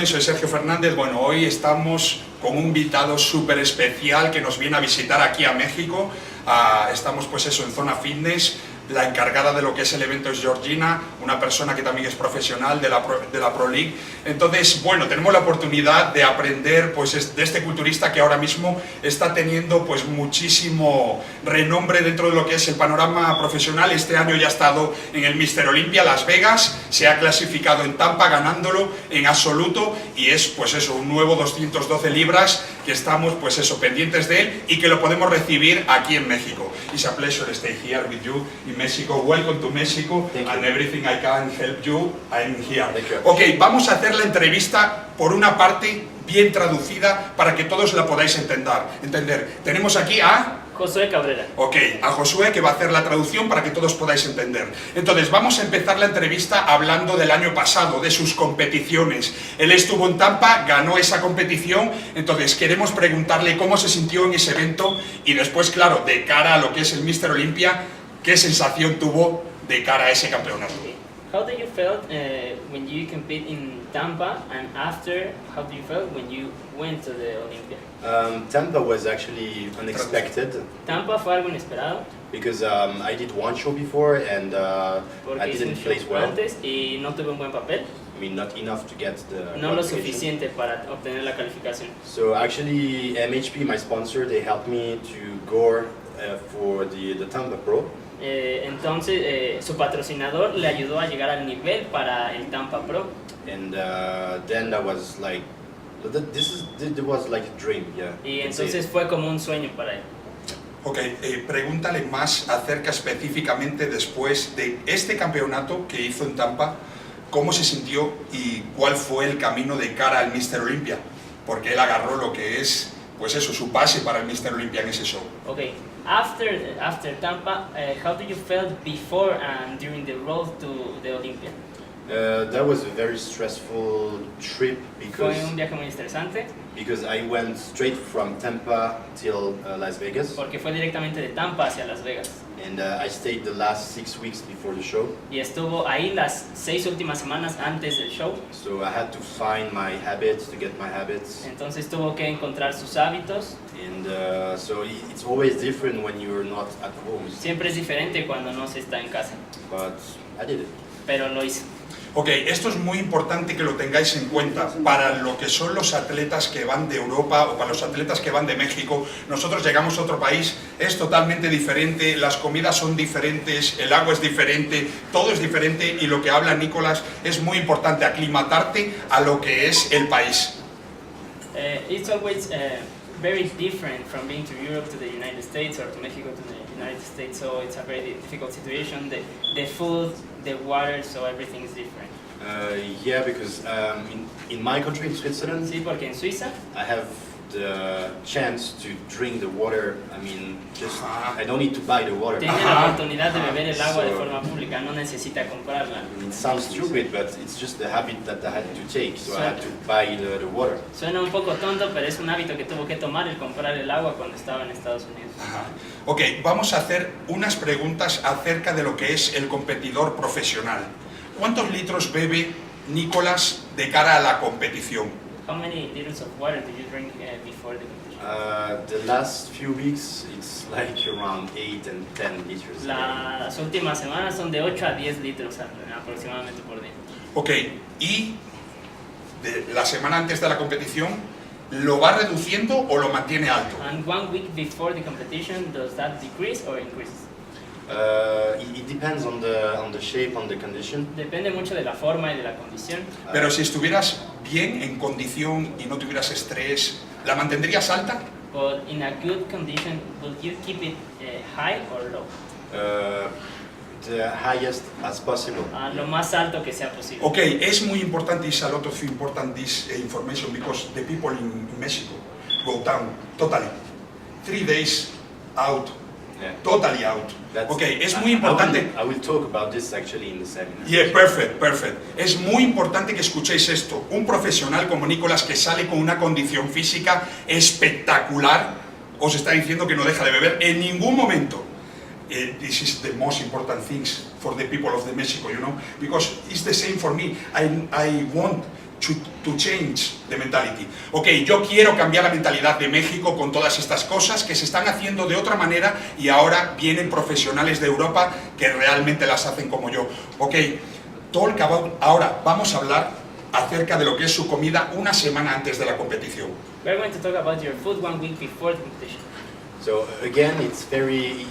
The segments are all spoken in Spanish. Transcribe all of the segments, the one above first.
Soy Sergio Fernandez. Bueno, hoy estamos con un invitado súper especial que nos viene a visitar aquí a México. Estamos pues eso, en Zona Fitness. La encargada de lo que es el evento es Georgina, una persona que también es profesional de la Pro League. Entonces, bueno, tenemos la oportunidad de aprender pues, de este culturista que ahora mismo está teniendo pues, muchísimo renombre dentro de lo que es el panorama profesional. Este año ya ha estado en el Mr. Olympia Las Vegas, se ha clasificado en Tampa ganándolo en absoluto y es pues eso, un nuevo 212 libras que estamos pues eso, pendientes de él y que lo podemos recibir aquí en México. It's a pleasure to stay here with you in Mexico. Welcome to Mexico and everything I can help you, I'm here. Ok, vamos a hacer la entrevista por una parte bien traducida para que todos la podáis entender. Tenemos aquí a... Josué Cabrera. Ok, a Josué que va a hacer la traducción para que todos podáis entender. Entonces, vamos a empezar la entrevista hablando del año pasado, de sus competiciones. Él estuvo en Tampa, ganó esa competición, entonces queremos preguntarle cómo se sintió en ese evento y después, claro, de cara a lo que es el Mr. Olympia, qué sensación tuvo de cara a ese campeonato. How did you felt when you compete in Tampa, and after, how did you felt when you went to the Olympia? Tampa was actually unexpected. Tampa fue algo inesperado. Because I did one show before and I didn't place well. Antes y no tuve un buen papel. I mean, not enough to get the no lo suficiente para obtener la calificación. So actually, MHP, my sponsor, they helped me to go for the Tampa Pro. Entonces su patrocinador le ayudó a llegar al nivel para el Tampa Pro. And then that was like, this was like a dream, yeah. Y entonces fue como un sueño para él. Ok, pregúntale más acerca específicamente después de este campeonato que hizo en Tampa, cómo se sintió y cuál fue el camino de cara al Mr. Olympia, porque él agarró lo que es, pues eso, su pase para el Mr. Olympia en ese show. Okay. After Tampa, how do you feel before and during the road to the Olympia? That was a very stressful trip Fue un viaje muy estresante. Because I went straight from Tampa till Las Vegas. Porque fue directamente de Tampa hacia Las Vegas. And I stayed the last 6 weeks before the show. Y estuvo ahí las 6 últimas semanas antes del show. So I had to find my habits, to get my habits. Entonces tuvo que encontrar sus hábitos. And so it's always different when you're not at home. Siempre es diferente cuando no se está en casa. But I did it. Pero lo hice. Ok, esto es muy importante que lo tengáis en cuenta para lo que son los atletas que van de Europa o para los atletas que van de México. Nosotros llegamos a otro país, es totalmente diferente, las comidas son diferentes, el agua es diferente, todo es diferente y lo que habla Nicolas es muy importante, aclimatarte a lo que es el país. It's always very different from being to Europe to the United States or to Mexico to the United States, so it's a very difficult situation. The food, the water, so everything is different. Yeah, because in my country, in Switzerland, sí, porque en Suiza, I have the chance to drink the water. I mean, just I don't need to buy the water. Tiene la oportunidad de beber el agua de forma pública, no necesita comprarla. It sounds stupid, but it's just the habit that I had to take, so I had to buy the water. Suena un poco tonto, pero es un hábito que tuvo que tomar el comprar el agua cuando estaba en Estados Unidos. Ok, vamos a hacer unas preguntas acerca de lo que es el competidor profesional. ¿Cuántos litros bebe Nicolas de cara a la competición? How many liters of water did you drink before the competition? The last few weeks, it's like around 8 and 10 liters. Las últimas semanas son de 8 a 10 litros aproximadamente por día. Ok, y de la semana antes de la competición, ¿lo va reduciendo o lo mantiene alto? And 1 week before the competition, does that decrease or increase? It depends on the shape, on the condition. Depende mucho de la forma y de la condición. Pero si estuvieras bien en condición y no tuvieras estrés, ¿la mantendrías alta? But in a good condition, will you keep it high or low? The highest as possible. Lo más alto que sea posible. Okay, es muy importante, it's a lot of important this information because the people in Mexico go down totally. 3 days out, Yeah. totally out. Okay, es muy importante. I will talk about this actually in the seminar. Yeah, perfect, perfect. Es muy importante que escuchéis esto. Un profesional como Nicolas que sale con una condición física espectacular, os está diciendo que no deja de beber en ningún momento. This is the most important things for the people of the Mexico, you know, because it's the same for me. I want to change the mentality. Ok, yo quiero cambiar la mentalidad de México con todas estas cosas que se están haciendo de otra manera y ahora vienen profesionales de Europa que realmente las hacen como yo. Ok, talk about, ahora vamos a hablar acerca de lo que es su comida una semana antes de la competición. We're going to talk about your food 1 week before the competition. So again, it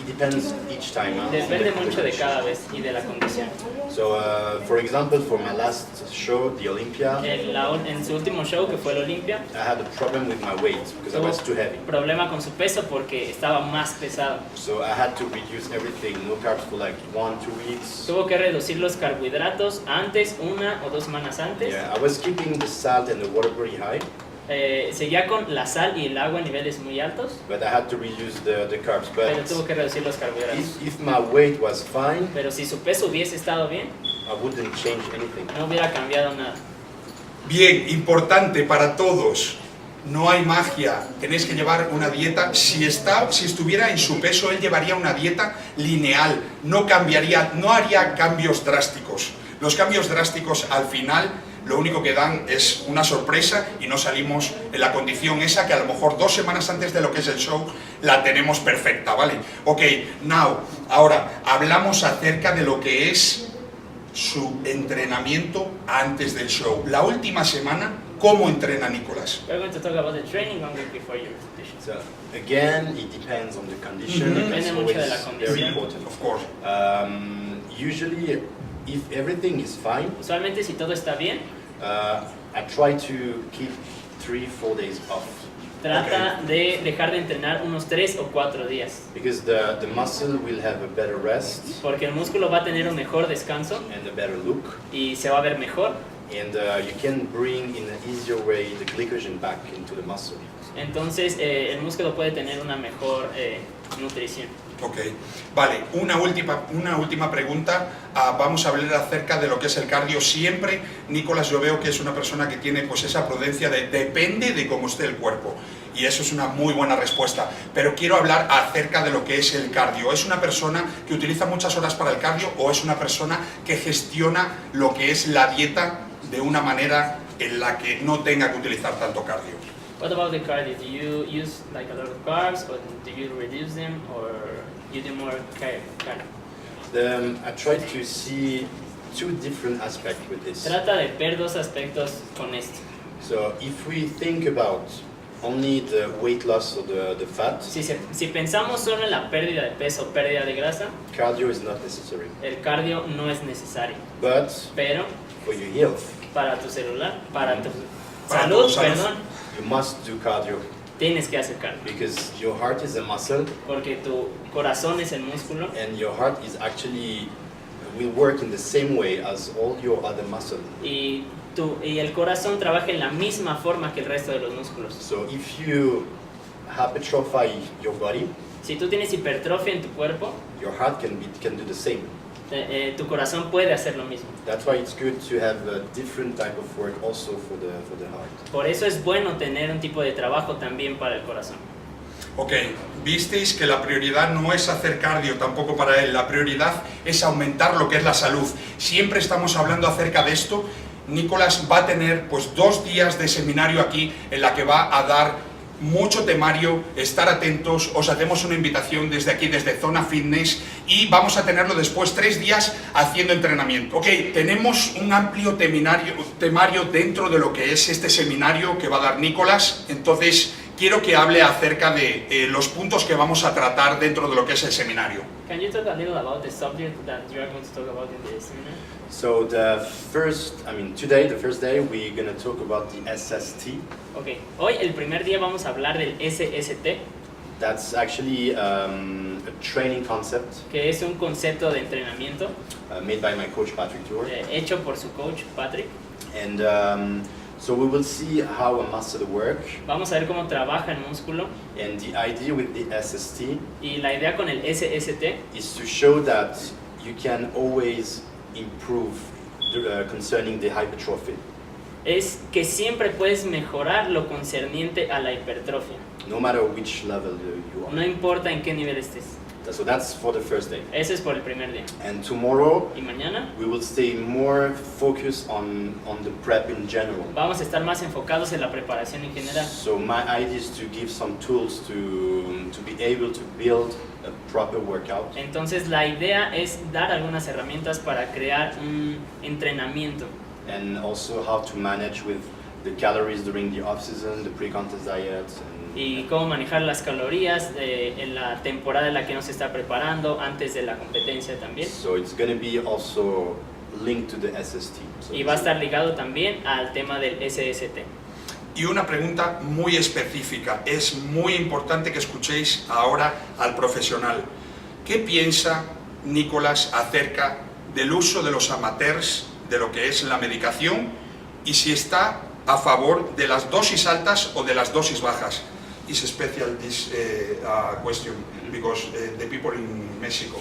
depends each time. Depende mucho de cada vez y de la condición. So for example, for my last show, the Olympia, En su último show, que fue el Olympia, I had a problem with my weight because I was too heavy. problema con su peso porque estaba más pesado. So I had to reduce everything, no carbs for like 1-2 weeks. Tuvo que reducir los carbohidratos antes, 1 o 2 semanas antes. Yeah, I was keeping the salt and the water very high, Seguía con la sal y el agua a niveles muy altos, but I had to reduce the carbs. pero tuvo But que reducir los carbohidratos. if my weight was fine, Pero si su peso hubiese estado bien, I wouldn't change anything. no hubiera cambiado nada. Bien, importante para todos. No hay magia, tenéis que llevar una dieta. Si estuviera en su peso, él llevaría una dieta lineal, no cambiaría, no haría cambios drásticos. Los cambios drásticos al final lo único que dan es una sorpresa y no salimos en la condición esa que a lo mejor 2 semanas antes de lo que es el show la tenemos perfecta, ¿vale? Ok, ahora hablamos acerca de lo que es su entrenamiento antes del show. La última semana, ¿cómo entrena Nicolas? We're going to talk about the training 1 week before your competition. So again, it depends on the condition. Depende It's mucho de la always very condición. important. Of course. Usually, if everything is fine, Usualmente si todo está bien, I try to keep 3-4 days off trata de dejar de entrenar unos 3 o 4 días, because the muscle will have a better rest porque el músculo va a tener un mejor descanso and a better look, y se va a ver mejor. and you can bring in an easier way the glycogen back into the muscle. Entonces el músculo puede tener una mejor nutrición. Ok, vale, una última pregunta. Vamos a hablar acerca de lo que es el cardio. Siempre, Nicolas, yo veo que es una persona que tiene pues esa prudencia de depende de cómo esté el cuerpo. Y eso es una muy buena respuesta. Pero quiero hablar acerca de lo que es el cardio. ¿Es una persona que utiliza muchas horas para el cardio o es una persona que gestiona lo que es la dieta de una manera en la que no tenga que utilizar tanto cardio? What about the cardio? Do you use like a lot of carbs, or do you reduce them, or you do more cardio? I try to see 2 different aspects with this. Trata de ver 2 aspectos con esto. So if we think about only the weight loss or the fat, Si pensamos solo en la pérdida de peso, pérdida de grasa, cardio is not necessary. el cardio no es necesario. But Pero for your health, para tu celular, para tu Para salud, tu salud. perdón, you must do cardio tienes que hacer cardio. because your heart is a muscle Porque tu corazón es el músculo and your heart is actually will work in the same way as all your other muscles. y el corazón trabaja en la misma forma que el resto de los músculos. So if you hypertrophy your body, Si tú tienes hipertrofia en tu cuerpo, your heart can do the same. Tu corazón puede hacer lo mismo. That's why it's good to have a different type of work also for the heart. Por eso es bueno tener un tipo de trabajo también para el corazón. Ok, visteis que la prioridad no es hacer cardio tampoco para él, la prioridad es aumentar lo que es la salud. Siempre estamos hablando acerca de esto. Nicolas va a tener pues 2 días de seminario aquí en la que va a dar mucho temario, estar atentos, os hacemos una invitación desde aquí, desde Zona Fitness, y vamos a tenerlo después 3 días haciendo entrenamiento. Ok, tenemos un amplio temario dentro de lo que es este seminario que va a dar Nicolas, entonces quiero que hable acerca de los puntos que vamos a tratar dentro de lo que es el seminario. Can you talk a little about the subject that you are going to talk about in the seminar? So today, the first day, we're going to talk about the SST. Okay, hoy el primer día vamos a hablar del SST, That's actually a training concept que es un concepto de entrenamiento made by my coach Patrick Tour. hecho por su coach Patrick. And so we will see how a muscle works. Vamos a ver cómo trabaja el músculo, And the idea with the SST y la idea con el SST is to show that you can always improve concerning the hypertrophy. es que siempre puedes mejorar lo concerniente a la hipertrofia, No matter which level you no are. importa en qué nivel estés. So that's for the first day. Ese es por el primer día. And tomorrow Y mañana we will stay more focused on the prep in general. vamos a estar más enfocados en la preparación en general. So my idea is to give some tools to be able to build a proper workout. Entonces la idea es dar algunas herramientas para crear un entrenamiento And also how to manage with the calories during the off-season, the pre-contest diet. y cómo manejar las calorías en la temporada en la que nos está preparando, antes de la competencia también. So it's going to be also linked to the SST. So Y va a estar ligado también al tema del SST. Y una pregunta muy específica, es muy importante que escuchéis ahora al profesional. ¿Qué piensa Nicolas acerca del uso de los amateurs, de lo que es la medicación, y si está a favor de las dosis altas o de las dosis bajas? It's special this question because the people in Mexico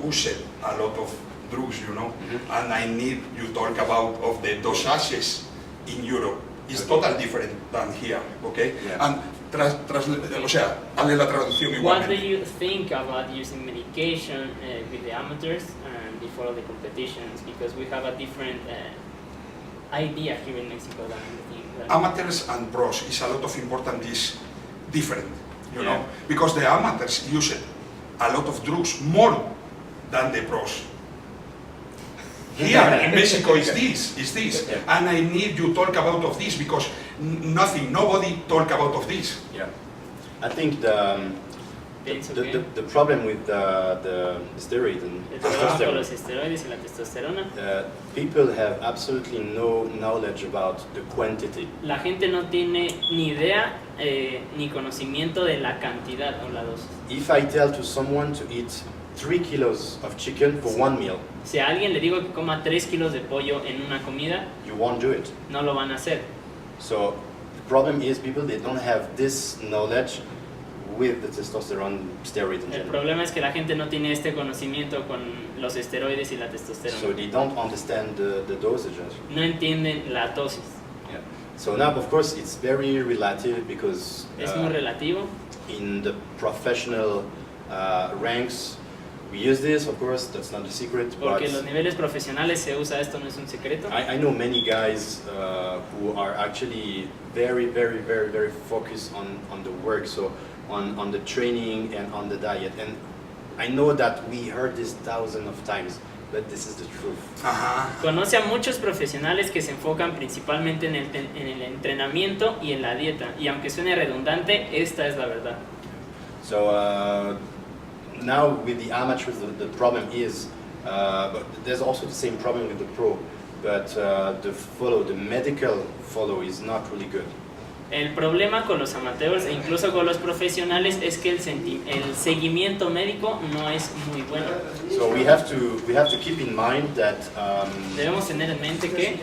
use a lot of drugs, you know, and I need you talk about of the dosages in Europe. It's totally different than here, okay? Yeah. And o sea, hazle la traducción What do igualmente. you think about using medication with the amateurs and before the competitions? Because we have a different idea here in Mexico than Amateurs and pros is a lot of important is different, you know, Yeah. because the amateurs use a lot of drugs more than the pros. Here in Mexico is this, Yeah. and I need you talk about of this because nobody talk about of this. Yeah, I think the problem with the steroid and El problema con los testosterone, esteroides y la testosterona, people have absolutely no knowledge about the quantity. la gente no tiene ni idea ni conocimiento de la cantidad o la dosis. If I tell to someone to eat 3 kilos of chicken for one meal, Si a alguien le digo que coma 3 kilos de pollo en una comida, you won't do it. no lo van a hacer. So the problem is people, they don't have this knowledge with the testosterone steroid in El general. problema es que la gente no tiene este conocimiento con los esteroides y la So testosterona. they don't understand the dosages. No entienden la dosis. Yeah. So now, of course, it's very relative because Es muy relativo. in the professional ranks, we use this. Of course, that's not a secret. Porque en los But niveles profesionales se usa esto, no es un secreto. I know many guys who are actually very focused on the work, so on the training and on the diet. And I know that we heard this thousands of times, but this is the truth. Ajá. Conoce a muchos profesionales que se enfocan principalmente en el entrenamiento y en la dieta. Y aunque suene redundante, esta es la verdad. So now with the amateurs, the problem is, but there's also the same problem with the pro, but the medical follow is not really good. El problema con los amateurs e incluso con los profesionales es que el seguimiento médico no es muy bueno. So we have to keep in mind that Debemos tener en mente que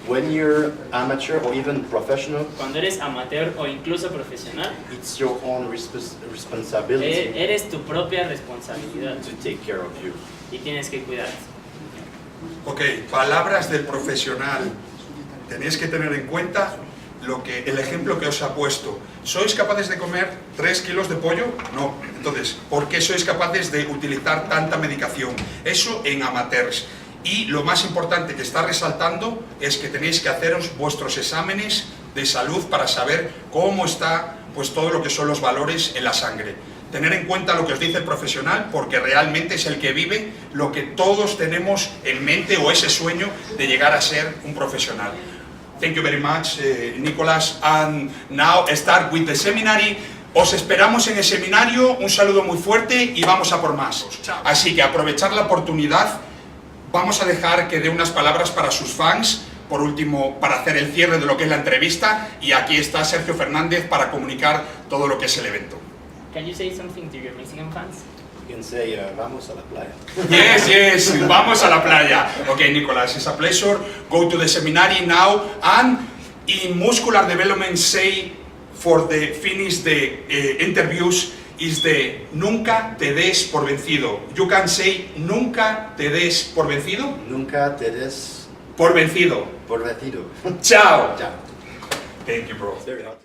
when you're amateur or even professional, cuando eres amateur o incluso profesional, it's your own responsibility eres tu propia responsabilidad to take care of you. y tienes que cuidarte. Ok, palabras del profesional. Tenéis que tener en cuenta el ejemplo que os ha puesto. ¿Sois capaces de comer 3 kilos de pollo? No. Entonces, ¿por qué sois capaces de utilizar tanta medicación? Eso en amateurs. Y lo más importante que está resaltando es que tenéis que haceros vuestros exámenes de salud para saber cómo está pues todo lo que son los valores en la sangre. Tener en cuenta lo que os dice el profesional, porque realmente es el que vive lo que todos tenemos en mente, o ese sueño de llegar a ser un profesional. Thank you very much, Nicolas. And now start with the seminary. Os esperamos en el seminario, un saludo muy fuerte y vamos a por más. Así que aprovechar la oportunidad, vamos a dejar que dé unas palabras para sus fans, por último, para hacer el cierre de lo que es la entrevista, y aquí está Sergio Fernández para comunicar todo lo que es el evento. Can you say something to your Mexican fans? You can say, vamos a la playa. Yes, yes, vamos a la playa. Okay, Nicolas, it's a pleasure. Go to the seminary now, and in muscular development say, for the finish the interviews, is the nunca te des por vencido. You can say nunca te des por vencido. Nunca te des Por vencido. por vencido. Ciao. Ciao. Thank you, bro. Very hot.